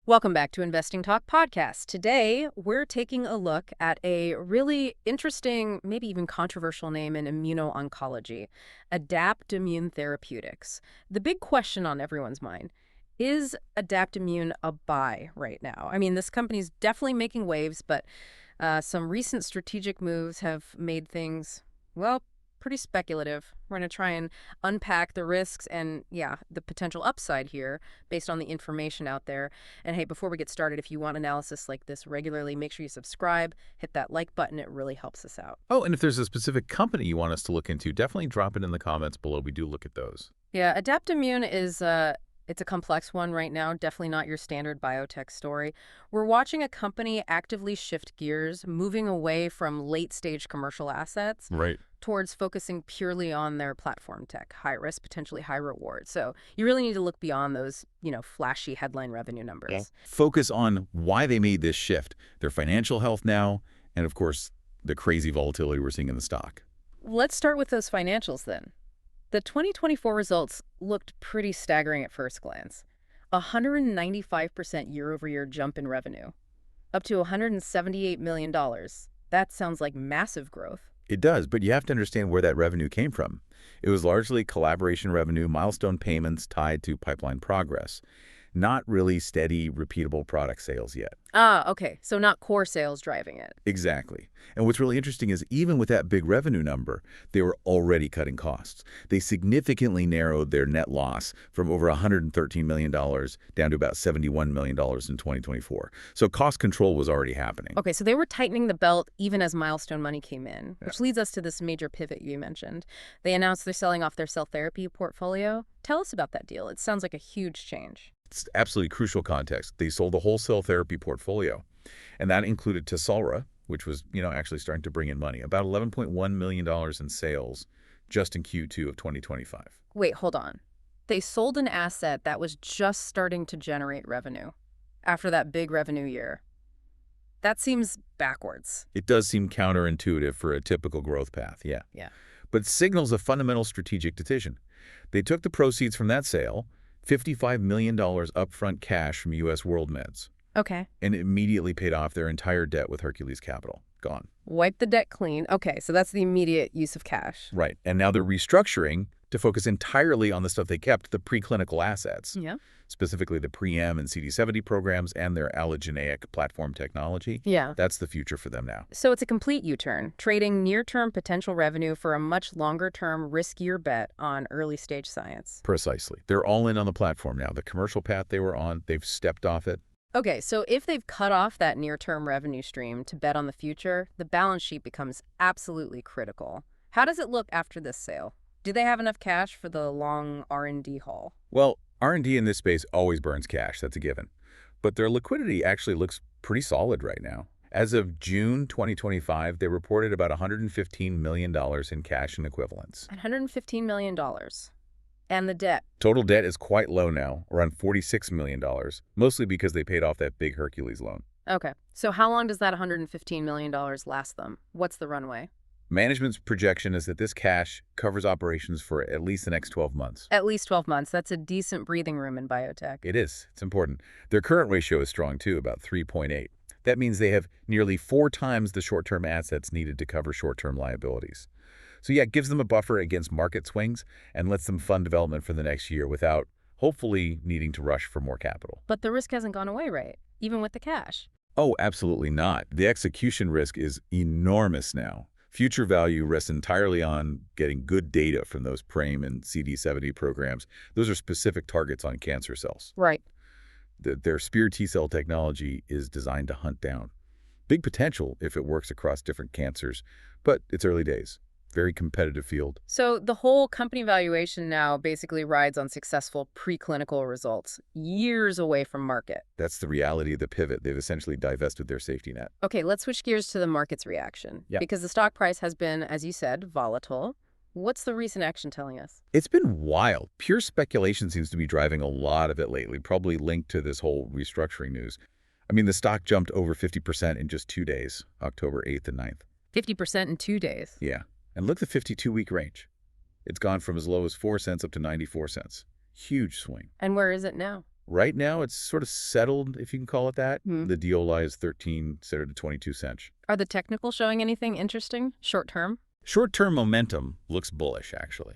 Welcome back to Investing Talk Podcast. Today, we're taking a look at a really interesting, maybe even controversial name in immuno-oncology, Adaptimmune Therapeutics. The big question on everyone's mind, is Adaptimmune a buy right now? I mean, this company's definitely making waves, but some recent strategic moves have made things, well, pretty speculative. We're going to try and unpack the risks and, yeah, the potential upside here based on the information out there. And hey, before we get started, if you want analysis like this regularly, make sure you subscribe, hit that like button. It really helps us out. Oh, and if there's a specific company you want us to look into, definitely drop it in the comments below. We do look at those. Yeah, Adaptimmune is it's a complex one right now, definitely not your standard biotech story. We're watching a company actively shift gears, moving away from late-stage commercial assets Right. towards focusing purely on their platform tech, high risk, potentially high reward. So you really need to look beyond those, flashy headline revenue numbers. Yeah. Focus on why they made this shift, their financial health now, and of course, the crazy volatility we're seeing in the stock. Let's start with those financials then. The 2024 results looked pretty staggering at first glance. 195% year-over-year jump in revenue, up to $178 million. That sounds like massive growth. It does, but you have to understand where that revenue came from. It was largely collaboration revenue, milestone payments tied to pipeline progress, not really steady, repeatable product sales yet. Ah, okay. So not core sales driving it. Exactly. And what's really interesting is even with that big revenue number, they were already cutting costs. They significantly narrowed their net loss from over $113 million down to about $71 million in 2024. So cost control was already happening. Okay, so they were tightening the belt even as milestone money came in, which leads us to this major pivot you mentioned. They announced they're selling off their cell therapy portfolio. Tell us about that deal. It sounds like a huge change. It's absolutely crucial context. They sold the wholesale therapy portfolio, and that included Tesalra, which was, actually starting to bring in money, about $11.1 million in sales just in Q2 of 2025. Wait, hold on. They sold an asset that was just starting to generate revenue after that big revenue year. That seems backwards. It does seem counterintuitive for a typical growth path, yeah. Yeah. But it signals a fundamental strategic decision. They took the proceeds from that sale, $55 million upfront cash from U.S. World Meds, Okay. and immediately paid off their entire debt with Hercules Capital. Gone. Wipe the debt clean. Okay, so that's the immediate use of cash. Right. And now they're restructuring to focus entirely on the stuff they kept, the preclinical assets, Yeah. specifically the pre-M and CD70 programs and their allogeneic platform technology. Yeah. That's the future for them now. So it's a complete U-turn, trading near-term potential revenue for a much longer-term, riskier bet on early-stage science. Precisely. They're all in on the platform now. The commercial path they were on, they've stepped off it. Okay, so if they've cut off that near-term revenue stream to bet on the future, the balance sheet becomes absolutely critical. How does it look after this sale? Do they have enough cash for the long R&D haul? Well, R&D in this space always burns cash. That's a given. But their liquidity actually looks pretty solid right now. As of June 2025, they reported about $115 million in cash and equivalents. $115 million. And the debt. Total debt is quite low now, around $46 million, mostly because they paid off that big Hercules loan. Okay, so how long does that $115 million last them? What's the runway? Management's projection is that this cash covers operations for at least the next 12 months. At least 12 months. That's a decent breathing room in biotech. It is. It's important. Their current ratio is strong, too, about 3.8. That means they have nearly 4 times the short-term assets needed to cover short-term liabilities. So yeah, it gives them a buffer against market swings and lets them fund development for the next year without, hopefully, needing to rush for more capital. But the risk hasn't gone away, right? Even with the cash. Oh, absolutely not. The execution risk is enormous now. Future value rests entirely on getting good data from those PRAME and CD70 programs. Those are specific targets on cancer cells. Right. Their SPEAR T-cell technology is designed to hunt down. Big potential if it works across different cancers, but it's early days. Very competitive field. So the whole company valuation now basically rides on successful preclinical results, years away from market. That's the reality of the pivot. They've essentially divested their safety net. Okay, let's switch gears to the market's reaction. Yeah. Because the stock price has been, as you said, volatile. What's the recent action telling us? It's been wild. Pure speculation seems to be driving a lot of it lately, probably linked to this whole restructuring news. I mean, the stock jumped over 50% in just 2 days, October 8th and 9th. 50% in 2 days. Yeah. And look at the 52-week range. It's gone from as low as 4 cents up to 94 cents. Huge swing. And where is it now? Right now, it's sort of settled, if you can call it that. Hmm. The DOLI is 13 to 22 cents. Are the technicals showing anything interesting short term? Short-term momentum looks bullish, actually.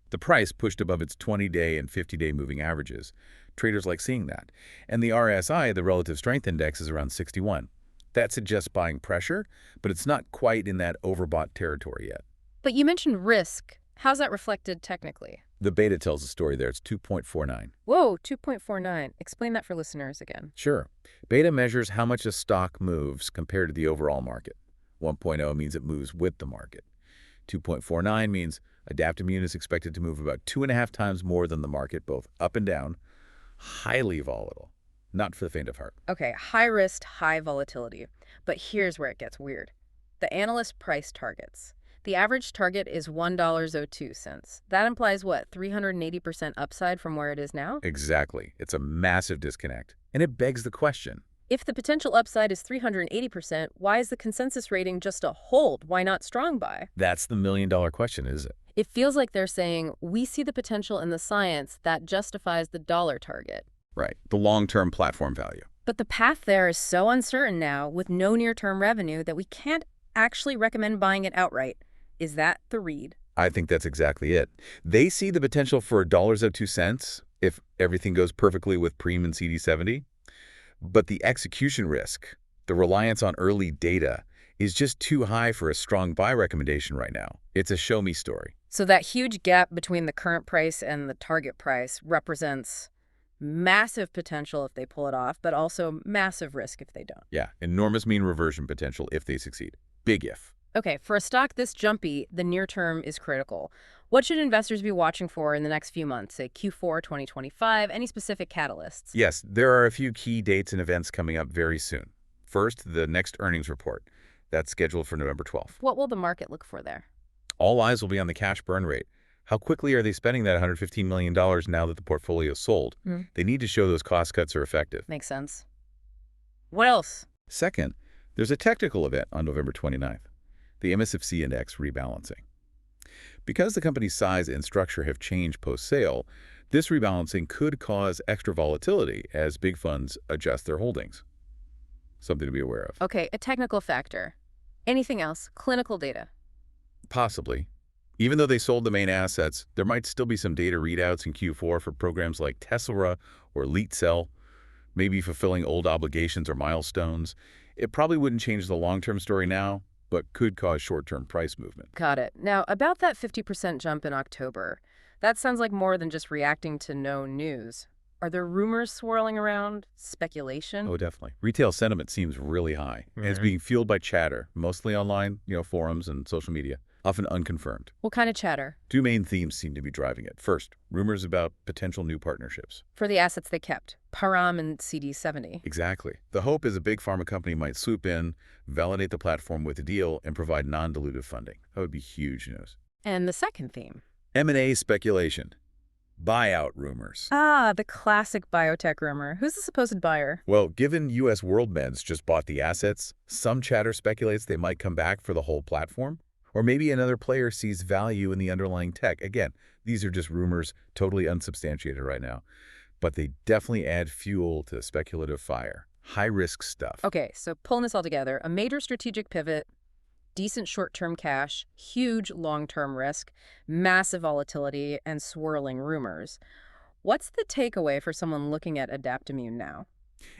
The price pushed above its 20-day and 50-day moving averages. Traders like seeing that. And the RSI, the Relative Strength Index, is around 61. That suggests buying pressure, but it's not quite in that overbought territory yet. But you mentioned risk. How's that reflected technically? The beta tells the story there. It's 2.49. Whoa, 2.49. Explain that for listeners again. Sure. Beta measures how much a stock moves compared to the overall market. 1.0 means it moves with the market. 2.49 means Adaptimmune is expected to move about 2.5 times more than the market, both up and down. Highly volatile. Not for the faint of heart. Okay, high risk, high volatility. But here's where it gets weird. The analyst price targets. The average target is $1.02. That implies what, 380% upside from where it is now? Exactly. It's a massive disconnect. And it begs the question. If the potential upside is 380%, why is the consensus rating just a hold? Why not strong buy? That's the million-dollar question, is it? It feels like they're saying, we see the potential in the science that justifies the dollar target. Right. The long-term platform value. But the path there is so uncertain now with no near-term revenue that we can't actually recommend buying it outright. Is that the read? I think that's exactly it. They see the potential for $1.02 if everything goes perfectly with Preem and CD70. But the execution risk, the reliance on early data, is just too high for a strong buy recommendation right now. It's a show-me story. So that huge gap between the current price and the target price represents massive potential if they pull it off, but also massive risk if they don't. Yeah, enormous mean reversion potential if they succeed. Big if. Okay, for a stock this jumpy, the near term is critical. What should investors be watching for in the next few months, say Q4 2025, any specific catalysts? Yes, there are a few key dates and events coming up very soon. First, the next earnings report. That's scheduled for November 12th. What will the market look for there? All eyes will be on the cash burn rate. How quickly are they spending that $115 million now that the portfolio is sold? They need to show those cost cuts are effective. Makes sense. What else? Second, there's a technical event on November 29th, the MSFC index rebalancing. Because the company's size and structure have changed post-sale, this rebalancing could cause extra volatility as big funds adjust their holdings. Something to be aware of. Okay, a technical factor. Anything else? Clinical data. Possibly. Even though they sold the main assets, there might still be some data readouts in Q4 for programs like Tesla or Lead Cell, maybe fulfilling old obligations or milestones. It probably wouldn't change the long-term story now, but could cause short-term price movement. Got it. Now, about that 50% jump in October, that sounds like more than just reacting to known news. Are there rumors swirling around? Speculation? Oh, definitely. Retail sentiment seems really high, and it's being fueled by chatter, mostly online, forums and social media, often unconfirmed. What kind of chatter? Two main themes seem to be driving it. First, rumors about potential new partnerships. For the assets they kept, Param and CD70. Exactly. The hope is a big pharma company might swoop in, validate the platform with a deal, and provide non-dilutive funding. That would be huge news. And the second theme? M&A speculation. Buyout rumors. Ah, the classic biotech rumor. Who's the supposed buyer? Well, given U.S. WorldMeds just bought the assets, some chatter speculates they might come back for the whole platform. Or maybe another player sees value in the underlying tech. Again, these are just rumors, totally unsubstantiated right now. But they definitely add fuel to the speculative fire. High-risk stuff. Okay, so pulling this all together, a major strategic pivot, decent short-term cash, huge long-term risk, massive volatility, and swirling rumors. What's the takeaway for someone looking at Adaptimmune now?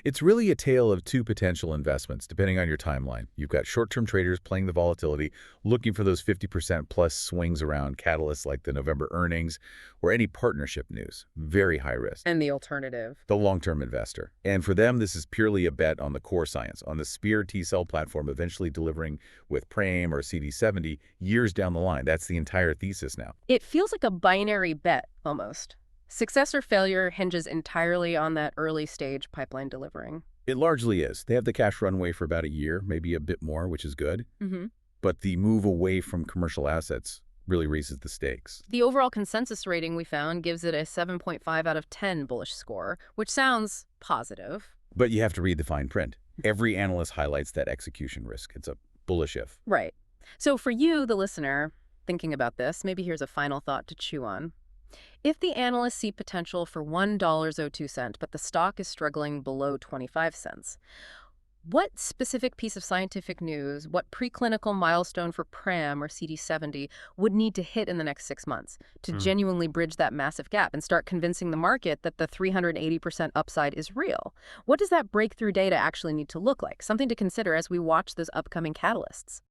It's really a tale of two potential investments, depending on your timeline. You've got short-term traders playing the volatility, looking for those 50% plus swings around catalysts like the November earnings or any partnership news. Very high risk. And the alternative? The long-term investor. And for them, this is purely a bet on the core science, on the Spear T-cell platform eventually delivering with PRAME or CD70 years down the line. That's the entire thesis now. It feels like a binary bet, almost. Success or failure hinges entirely on that early-stage pipeline delivering. It largely is. They have the cash runway for about a year, maybe a bit more, which is good. But the move away from commercial assets really raises the stakes. The overall consensus rating we found gives it a 7.5 out of 10 bullish score, which sounds positive. But you have to read the fine print. Every analyst highlights that execution risk. It's a bullish if. Right. So for you, the listener, thinking about this, maybe here's a final thought to chew on. If the analysts see potential for $1.02, but the stock is struggling below 25 cents, what specific piece of scientific news, what preclinical milestone for PRAM or CD70 would need to hit in the next 6 months to Hmm. genuinely bridge that massive gap and start convincing the market that the 380% upside is real? What does that breakthrough data actually need to look like? Something to consider as we watch those upcoming catalysts.